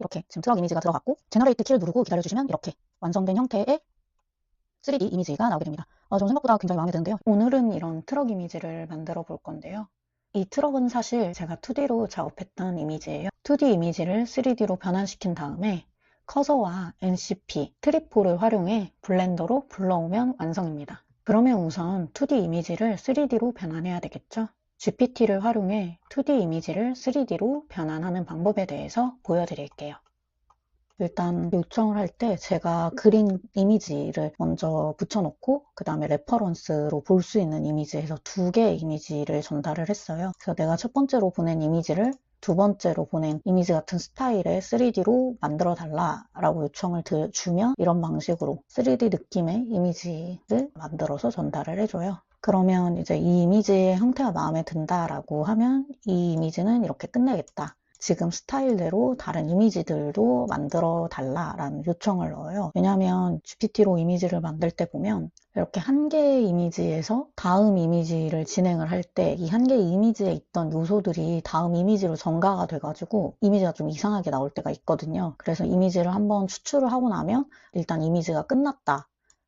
이렇게 지금 트럭 이미지가 들어갔고 제너레이트 키를 누르고 기다려주시면 이렇게 완성된 형태의 3D 이미지가 나오게 됩니다. 저는 생각보다 굉장히 마음에 드는데요. 오늘은 이런 트럭 이미지를 만들어 볼 건데요. 이 트럭은 사실 제가 2D로 작업했던 이미지예요. 2D 이미지를 3D로 변환시킨 다음에 커서와 NCP, 트리포를 활용해 블렌더로 불러오면 완성입니다. 그러면 우선 2D 이미지를 3D로 변환해야 되겠죠? GPT를 활용해 2D 이미지를 3D로 변환하는 방법에 대해서 보여드릴게요. 일단 요청을 할 때 제가 그린 이미지를 먼저 붙여놓고 그 다음에 레퍼런스로 볼 수 있는 이미지에서 2개의 이미지를 전달을 했어요. 그래서 내가 첫 번째로 보낸 이미지를 두 번째로 보낸 이미지 같은 스타일의 3D로 만들어 달라라고 요청을 주면 이런 방식으로 3D 느낌의 이미지를 만들어서 전달을 해줘요. 그러면 이제 이 이미지의 형태가 마음에 든다라고 하면 이 이미지는 이렇게 끝내겠다. 지금 스타일대로 다른 이미지들도 만들어 달라라는 요청을 넣어요. 왜냐하면 GPT로 이미지를 만들 때 보면 이렇게 한 개의 이미지에서 다음 이미지를 진행을 할 때 이 한 개의 이미지에 있던 요소들이 다음 이미지로 전가가 돼가지고 이미지가 좀 이상하게 나올 때가 있거든요. 그래서 이미지를 한번 추출을 하고 나면 일단 이미지가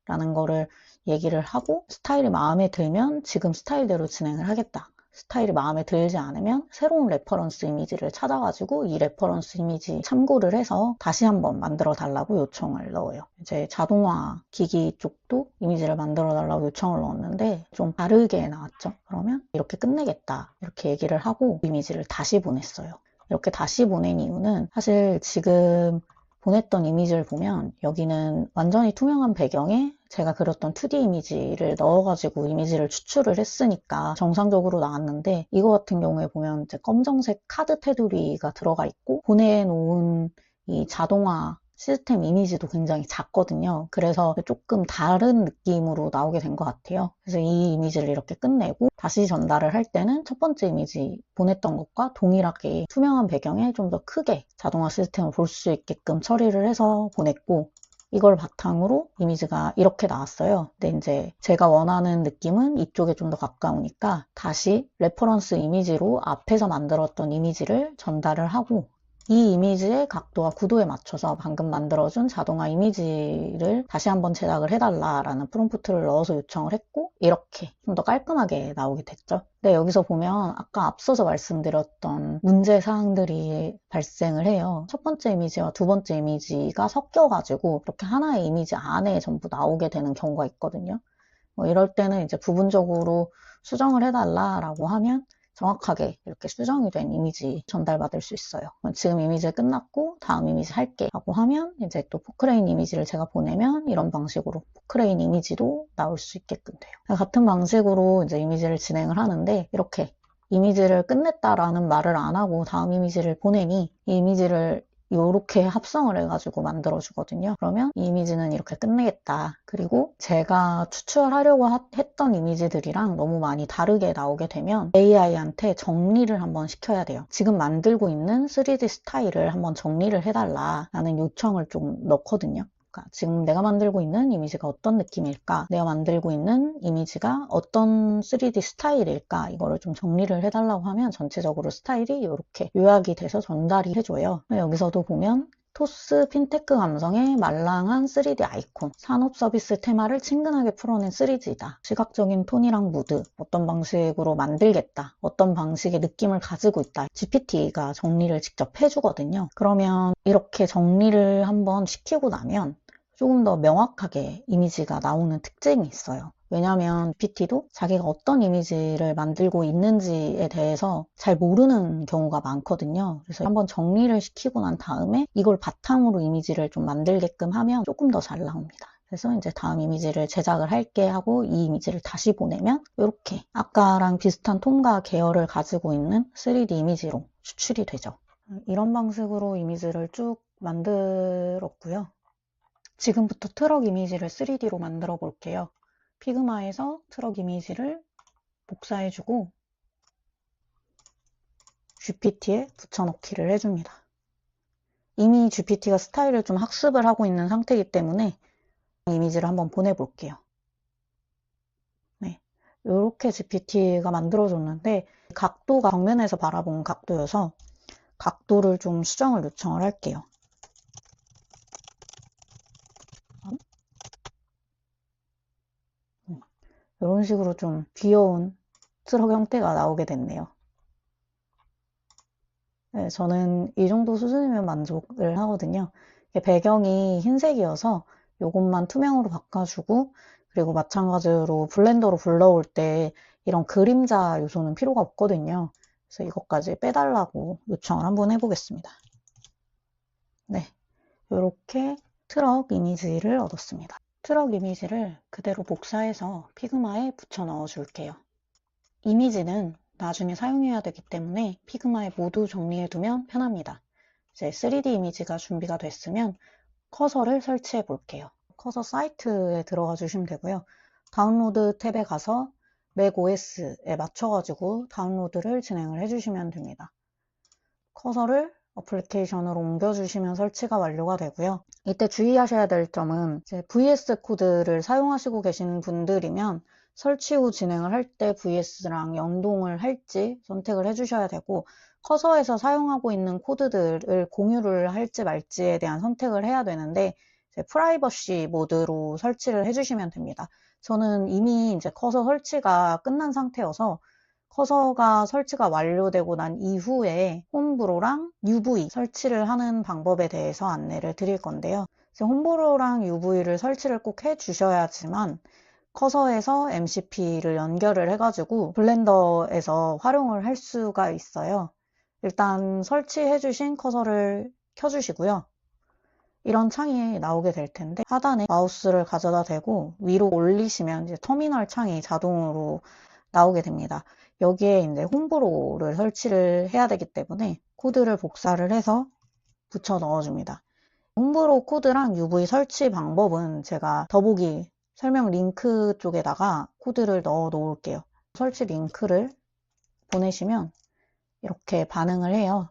끝났다라는 거를 얘기를 하고 스타일이 마음에 들면 지금 스타일대로 진행을 하겠다. 스타일이 마음에 들지 않으면 새로운 레퍼런스 이미지를 찾아가지고 이 레퍼런스 이미지 참고를 해서 다시 한번 만들어 달라고 요청을 넣어요. 이제 자동화 기기 쪽도 이미지를 만들어 달라고 요청을 넣었는데 좀 다르게 나왔죠. 그러면 이렇게 끝내겠다 이렇게 얘기를 하고 이미지를 다시 보냈어요. 이렇게 다시 보낸 이유는 사실 지금 보냈던 이미지를 보면 여기는 완전히 투명한 배경에 제가 그렸던 2D 이미지를 넣어가지고 이미지를 추출을 했으니까 정상적으로 나왔는데 이거 같은 경우에 보면 이제 검정색 카드 테두리가 들어가 있고 보내놓은 이 자동화 시스템 이미지도 굉장히 작거든요. 그래서 조금 다른 느낌으로 나오게 된 것 같아요. 그래서 이 이미지를 이렇게 끝내고 다시 전달을 할 때는 첫 번째 이미지 보냈던 것과 동일하게 투명한 배경에 좀 더 크게 자동화 시스템을 볼 수 있게끔 처리를 해서 보냈고 이걸 바탕으로 이미지가 이렇게 나왔어요. 근데 이제 제가 원하는 느낌은 이쪽에 좀 더 가까우니까 다시 레퍼런스 이미지로 앞에서 만들었던 이미지를 전달을 하고 이 이미지의 각도와 구도에 맞춰서 방금 만들어준 자동화 이미지를 다시 한번 제작을 해달라라는 프롬프트를 넣어서 요청을 했고 이렇게 좀 더 깔끔하게 나오게 됐죠. 근데 여기서 보면 아까 앞서서 말씀드렸던 문제 사항들이 발생을 해요. 첫 번째 이미지와 두 번째 이미지가 섞여가지고 이렇게 하나의 이미지 안에 전부 나오게 되는 경우가 있거든요. 이럴 때는 이제 부분적으로 수정을 해달라라고 하면 정확하게 이렇게 수정이 된 이미지 전달받을 수 있어요. 지금 이미지 끝났고 다음 이미지 할게 라고 하면 이제 또 포크레인 이미지를 제가 보내면 이런 방식으로 포크레인 이미지도 나올 수 있게끔 돼요. 같은 방식으로 이제 이미지를 진행을 하는데 이렇게 이미지를 끝냈다라는 말을 안 하고 다음 이미지를 보내니 이 이미지를 이렇게 합성을 해가지고 만들어주거든요. 그러면 이 이미지는 이렇게 끝내겠다. 그리고 제가 추출하려고 했던 이미지들이랑 너무 많이 다르게 나오게 되면 AI한테 정리를 한번 시켜야 돼요. 지금 만들고 있는 3D 스타일을 한번 정리를 해달라라는 요청을 좀 넣거든요. 그러니까 지금 내가 만들고 있는 이미지가 어떤 느낌일까? 내가 만들고 있는 이미지가 어떤 3D 스타일일까? 이거를 좀 정리를 해달라고 하면 전체적으로 스타일이 이렇게 요약이 돼서 전달이 해줘요. 여기서도 보면 토스 핀테크 감성의 말랑한 3D 아이콘, 산업 서비스 테마를 친근하게 풀어낸 3D다. 시각적인 톤이랑 무드, 어떤 방식으로 만들겠다, 어떤 방식의 느낌을 가지고 있다. GPT가 정리를 직접 해주거든요. 그러면 이렇게 정리를 한번 시키고 나면 조금 더 명확하게 이미지가 나오는 특징이 있어요. 왜냐하면 GPT도 자기가 어떤 이미지를 만들고 있는지에 대해서 잘 모르는 경우가 많거든요. 그래서 한번 정리를 시키고 난 다음에 이걸 바탕으로 이미지를 좀 만들게끔 하면 조금 더 잘 나옵니다. 그래서 이제 다음 이미지를 제작을 할게 하고 이 이미지를 다시 보내면 이렇게 아까랑 비슷한 톤과 계열을 가지고 있는 3D 이미지로 추출이 되죠. 이런 방식으로 이미지를 쭉 만들었고요. 지금부터 트럭 이미지를 3D로 만들어 볼게요. 피그마에서 트럭 이미지를 복사해주고 GPT에 붙여넣기를 해줍니다. 이미 GPT가 스타일을 좀 학습을 하고 있는 상태이기 때문에 이미지를 한번 보내볼게요. 네, 이렇게 GPT가 만들어줬는데 각도가 정면에서 바라본 각도여서 각도를 좀 수정을 요청을 할게요. 이런 식으로 좀 귀여운 트럭 형태가 나오게 됐네요. 네, 저는 이 정도 수준이면 만족을 하거든요. 배경이 흰색이어서 이것만 투명으로 바꿔주고, 그리고 마찬가지로 블렌더로 불러올 때 이런 그림자 요소는 필요가 없거든요. 그래서 이것까지 빼달라고 요청을 한번 해보겠습니다. 네, 이렇게 트럭 이미지를 얻었습니다. 트럭 이미지를 그대로 복사해서 피그마에 붙여 넣어 줄게요. 이미지는 나중에 사용해야 되기 때문에 피그마에 모두 정리해 두면 편합니다. 이제 3D 이미지가 준비가 됐으면 커서를 설치해 볼게요. 커서 사이트에 들어가 주시면 되고요. 다운로드 탭에 가서 맥OS에 맞춰가지고 다운로드를 진행을 해주시면 됩니다. 커서를 어플리케이션으로 옮겨주시면 설치가 완료가 되고요. 이때 주의하셔야 될 점은 이제 VS 코드를 사용하시고 계신 분들이면 설치 후 진행을 할 때 VS랑 연동을 할지 선택을 해주셔야 되고, 커서에서 사용하고 있는 코드들을 공유를 할지 말지에 대한 선택을 해야 되는데, 이제 프라이버시 모드로 설치를 해주시면 됩니다. 저는 이미 이제 커서 설치가 끝난 상태여서 커서가 설치가 완료되고 난 이후에 홈브로랑 UV 설치를 하는 방법에 대해서 안내를 드릴 건데요. 홈브로랑 UV를 설치를 꼭 해주셔야지만 커서에서 MCP를 연결을 해가지고 블렌더에서 활용을 할 수가 있어요. 일단 설치해주신 커서를 켜주시고요. 이런 창이 나오게 될 텐데 하단에 마우스를 가져다 대고 위로 올리시면 이제 터미널 창이 자동으로 나오게 됩니다. 여기에 이제 홈브로를 설치를 해야 되기 때문에 코드를 복사를 해서 붙여 넣어줍니다. 홈브로 코드랑 UV 설치 방법은 제가 더보기 설명 링크 쪽에다가 코드를 넣어 놓을게요. 설치 링크를 보내시면 이렇게 반응을 해요.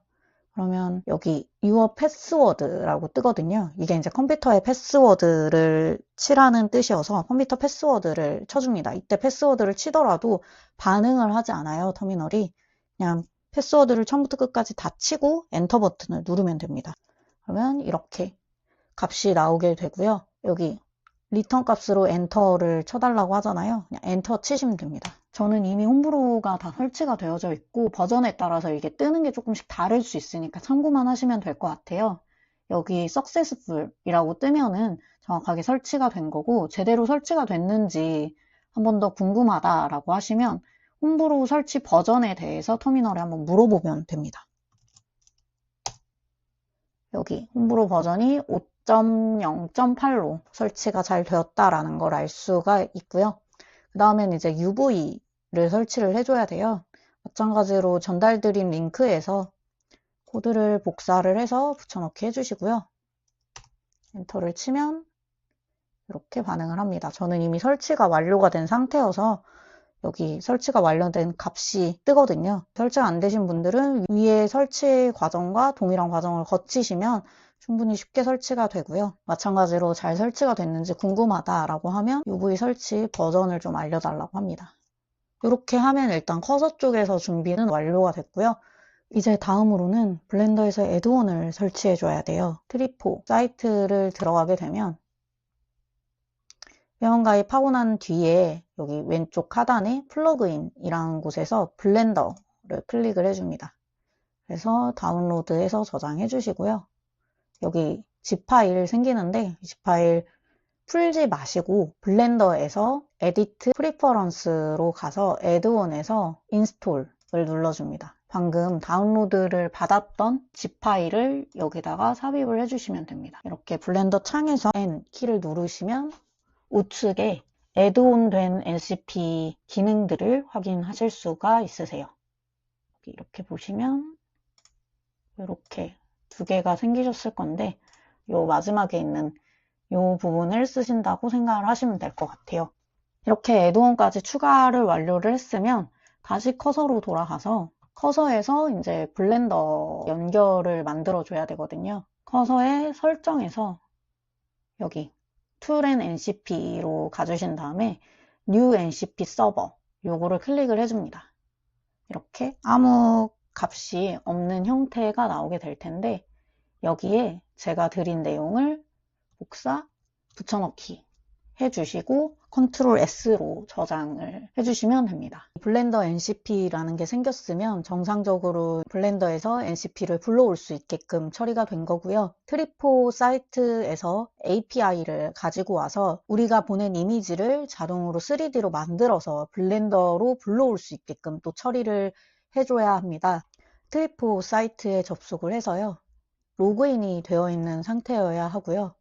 그러면 여기 Your Password라고 뜨거든요. 이게 이제 컴퓨터에 패스워드를 치라는 뜻이어서 컴퓨터 패스워드를 쳐줍니다. 이때 패스워드를 치더라도 반응을 하지 않아요, 터미널이. 그냥 패스워드를 처음부터 끝까지 다 치고 엔터 버튼을 누르면 됩니다. 그러면 이렇게 값이 나오게 되고요. 여기 리턴 값으로 엔터를 쳐달라고 하잖아요. 그냥 엔터 치시면 됩니다. 저는 이미 홈브로가 다 설치가 되어져 있고 버전에 따라서 이게 뜨는 게 조금씩 다를 수 있으니까 참고만 하시면 될 것 같아요. 여기 successful이라고 뜨면은 정확하게 설치가 된 거고, 제대로 설치가 됐는지 한 번 더 궁금하다라고 하시면 홈브로 설치 버전에 대해서 터미널에 한번 물어보면 됩니다. 여기 홈브로 버전이 5.0.8로 설치가 잘 되었다라는 걸 알 수가 있고요. 그 다음엔 이제 UV를 설치를 해줘야 돼요. 마찬가지로 전달드린 링크에서 코드를 복사를 해서 붙여넣기 해주시고요. 엔터를 치면 이렇게 반응을 합니다. 저는 이미 설치가 완료가 된 상태여서 여기 설치가 완료된 값이 뜨거든요. 설치가 안 되신 분들은 위에 설치 과정과 동일한 과정을 거치시면 충분히 쉽게 설치가 되고요. 마찬가지로 잘 설치가 됐는지 궁금하다라고 하면 UV 설치 버전을 좀 알려달라고 합니다. 이렇게 하면 일단 커서 쪽에서 준비는 완료가 됐고요. 이제 다음으로는 블렌더에서 애드온을 설치해 줘야 돼요. 트리포 사이트를 들어가게 되면 회원가입하고 난 뒤에 여기 왼쪽 하단에 플러그인이라는 곳에서 블렌더를 클릭을 해줍니다. 그래서 다운로드해서 저장해 주시고요. 여기 zip 파일 생기는데 이 zip 파일 풀지 마시고 블렌더에서 에디트 프리퍼런스로 가서 애드온에서 인스톨을 눌러줍니다. 방금 다운로드를 받았던 zip 파일을 여기다가 삽입을 해주시면 됩니다. 이렇게 블렌더 창에서 N 키를 누르시면 우측에 애드온 된 MCP 기능들을 확인하실 수가 있으세요. 이렇게 보시면 이렇게 두 개가 생기셨을 건데 요 마지막에 있는 요 부분을 쓰신다고 생각을 하시면 될 것 같아요. 이렇게 애드온까지 추가를 완료를 했으면 다시 커서로 돌아가서 커서에서 이제 블렌더 연결을 만들어 줘야 되거든요. 커서의 설정에서 여기 Tool and NCP로 가주신 다음에 New NCP 서버 요거를 클릭을 해줍니다. 이렇게 아무 값이 없는 형태가 나오게 될 텐데 여기에 제가 드린 내용을 복사, 붙여넣기 해주시고 컨트롤 S로 저장을 해주시면 됩니다. 블렌더 NCP라는 게 생겼으면 정상적으로 블렌더에서 NCP를 불러올 수 있게끔 처리가 된 거고요. 트리포 사이트에서 API를 가지고 와서 우리가 보낸 이미지를 자동으로 3D로 만들어서 블렌더로 불러올 수 있게끔 또 처리를 해줘야 합니다. 트리포 사이트에 접속을 해서요. 로그인이 되어 있는 상태여야 하고요.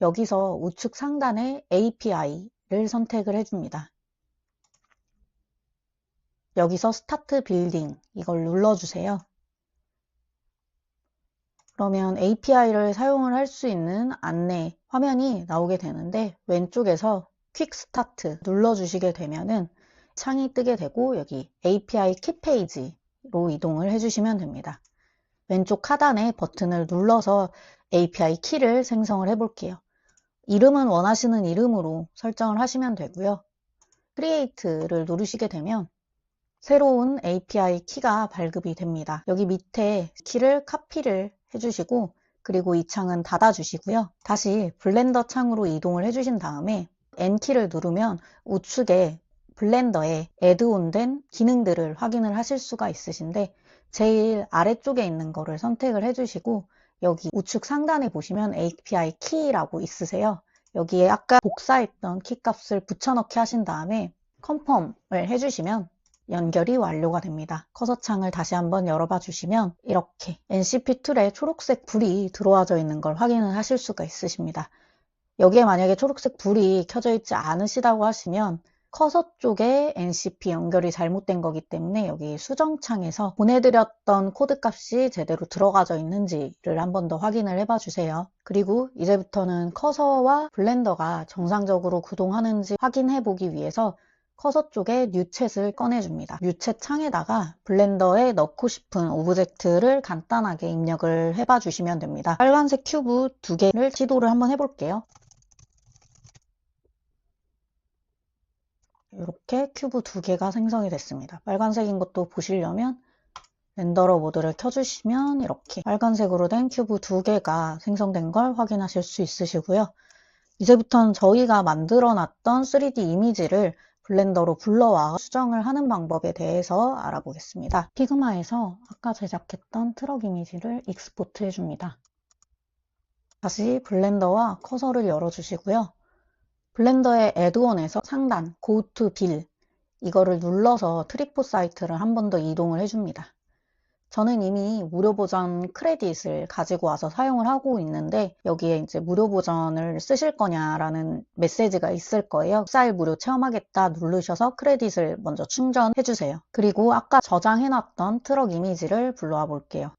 여기서 우측 상단에 API를 선택을 해줍니다. 여기서 스타트 빌딩 이걸 눌러주세요. 그러면 API를 사용을 할 수 있는 안내 화면이 나오게 되는데 왼쪽에서 퀵 스타트 눌러주시게 되면은 창이 뜨게 되고 여기 API 키 페이지로 이동을 해주시면 됩니다. 왼쪽 하단에 버튼을 눌러서 API 키를 생성을 해 볼게요. 이름은 원하시는 이름으로 설정을 하시면 되고요. Create를 누르시게 되면 새로운 API 키가 발급이 됩니다. 여기 밑에 키를 카피를 해주시고 그리고 이 창은 닫아주시고요. 다시 블렌더 창으로 이동을 해주신 다음에 N키를 누르면 우측에 블렌더에 애드온된 기능들을 확인을 하실 수가 있으신데 제일 아래쪽에 있는 거를 선택을 해주시고 여기 우측 상단에 보시면 API 키라고 있으세요. 여기에 아까 복사했던 키 값을 붙여넣기 하신 다음에 컨펌을 해주시면 연결이 완료가 됩니다. 커서 창을 다시 한번 열어봐 주시면 이렇게 NCP 툴에 초록색 불이 들어와져 있는 걸 확인을 하실 수가 있으십니다. 여기에 만약에 초록색 불이 켜져 있지 않으시다고 하시면 커서 쪽에 NCP 연결이 잘못된 거기 때문에 여기 수정창에서 보내드렸던 코드 값이 제대로 들어가져 있는지를 한 번 더 확인을 해봐 주세요. 그리고 이제부터는 커서와 블렌더가 정상적으로 구동하는지 확인해 보기 위해서 커서 쪽에 뉴챗을 꺼내줍니다. 뉴챗 창에다가 블렌더에 넣고 싶은 오브젝트를 간단하게 입력을 해봐 주시면 됩니다. 빨간색 큐브 2개를 시도를 한번 해볼게요. 이렇게 큐브 2개가 생성이 됐습니다. 빨간색인 것도 보시려면 렌더러 모드를 켜주시면 이렇게 빨간색으로 된 큐브 2개가 생성된 걸 확인하실 수 있으시고요. 이제부터는 저희가 만들어 놨던 3D 이미지를 블렌더로 불러와 수정을 하는 방법에 대해서 알아보겠습니다. 피그마에서 아까 제작했던 트럭 이미지를 익스포트 해줍니다. 다시 블렌더와 커서를 열어주시고요. 블렌더의 애드온에서 상단 Go to Bill 이거를 눌러서 트리포 사이트를 한 번 더 이동을 해줍니다. 저는 이미 무료 버전 크레딧을 가지고 와서 사용을 하고 있는데 여기에 이제 무료 버전을 쓰실 거냐라는 메시지가 있을 거예요. 14일 무료 체험하겠다 누르셔서 크레딧을 먼저 충전해 주세요. 그리고 아까 저장해놨던 트럭 이미지를 불러와 볼게요.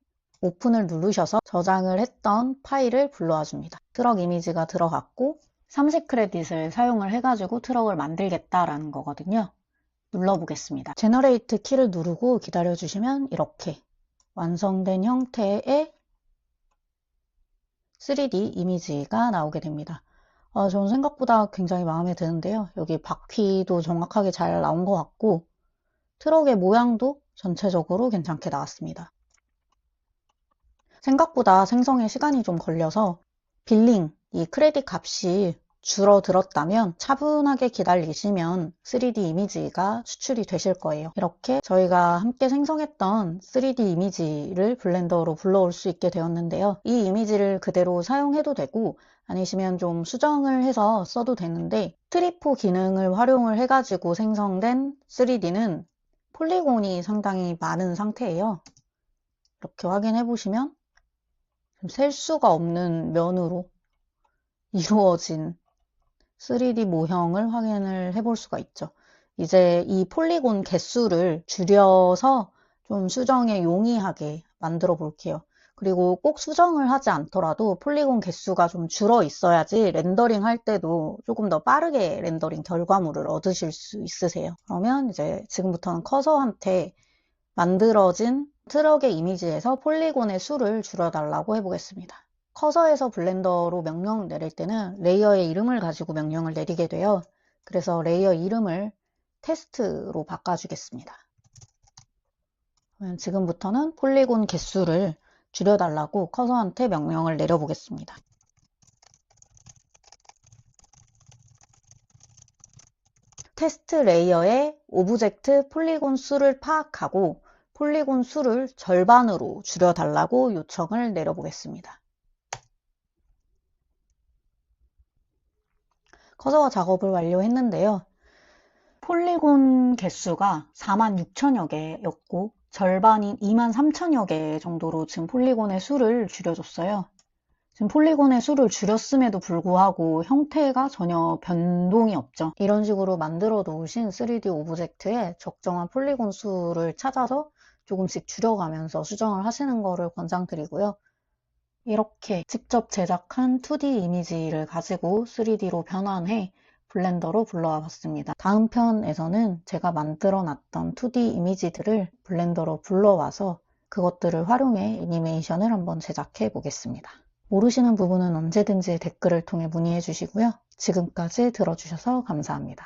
오픈을 누르셔서 저장을 했던 파일을 불러와 줍니다. 트럭 이미지가 들어갔고 30 크레딧을 사용을 해가지고 트럭을 만들겠다라는 거거든요. 눌러보겠습니다. 제너레이트 키를 누르고 기다려주시면 이렇게 완성된 형태의 3D 이미지가 나오게 됩니다. 저는 생각보다 굉장히 마음에 드는데요. 여기 바퀴도 정확하게 잘 나온 것 같고 트럭의 모양도 전체적으로 괜찮게 나왔습니다. 생각보다 생성에 시간이 좀 걸려서 빌링, 이 크레딧 값이 줄어들었다면 차분하게 기다리시면 3D 이미지가 추출이 되실 거예요. 이렇게 저희가 함께 생성했던 3D 이미지를 블렌더로 불러올 수 있게 되었는데요. 이 이미지를 그대로 사용해도 되고 아니시면 좀 수정을 해서 써도 되는데 트리포 기능을 활용을 해가지고 생성된 3D는 폴리곤이 상당히 많은 상태예요. 이렇게 확인해 보시면 좀 셀 수가 없는 면으로 이루어진 3D 모형을 확인을 해볼 수가 있죠. 이제 이 폴리곤 개수를 줄여서 좀 수정에 용이하게 만들어 볼게요. 그리고 꼭 수정을 하지 않더라도 폴리곤 개수가 좀 줄어 있어야지 렌더링 할 때도 조금 더 빠르게 렌더링 결과물을 얻으실 수 있으세요. 그러면 이제 지금부터는 커서한테 만들어진 트럭의 이미지에서 폴리곤의 수를 줄여달라고 해보겠습니다. 커서에서 블렌더로 명령 내릴 때는 레이어의 이름을 가지고 명령을 내리게 돼요. 그래서 레이어 이름을 테스트로 바꿔주겠습니다. 그러면 지금부터는 폴리곤 개수를 줄여달라고 커서한테 명령을 내려보겠습니다. 테스트 레이어의 오브젝트 폴리곤 수를 파악하고 폴리곤 수를 절반으로 줄여달라고 요청을 내려보겠습니다. 커서가 작업을 완료했는데요. 폴리곤 개수가 46,000여 개였고 절반인 23,000여 개 정도로 지금 폴리곤의 수를 줄여줬어요. 지금 폴리곤의 수를 줄였음에도 불구하고 형태가 전혀 변동이 없죠. 이런 식으로 만들어 놓으신 3D 오브젝트의 적정한 폴리곤 수를 찾아서 조금씩 줄여가면서 수정을 하시는 거를 권장드리고요. 이렇게 직접 제작한 2D 이미지를 가지고 3D로 변환해 블렌더로 불러와 봤습니다. 다음 편에서는 제가 만들어 놨던 2D 이미지들을 블렌더로 불러와서 그것들을 활용해 애니메이션을 한번 제작해 보겠습니다. 모르시는 부분은 언제든지 댓글을 통해 문의해 주시고요. 지금까지 들어주셔서 감사합니다.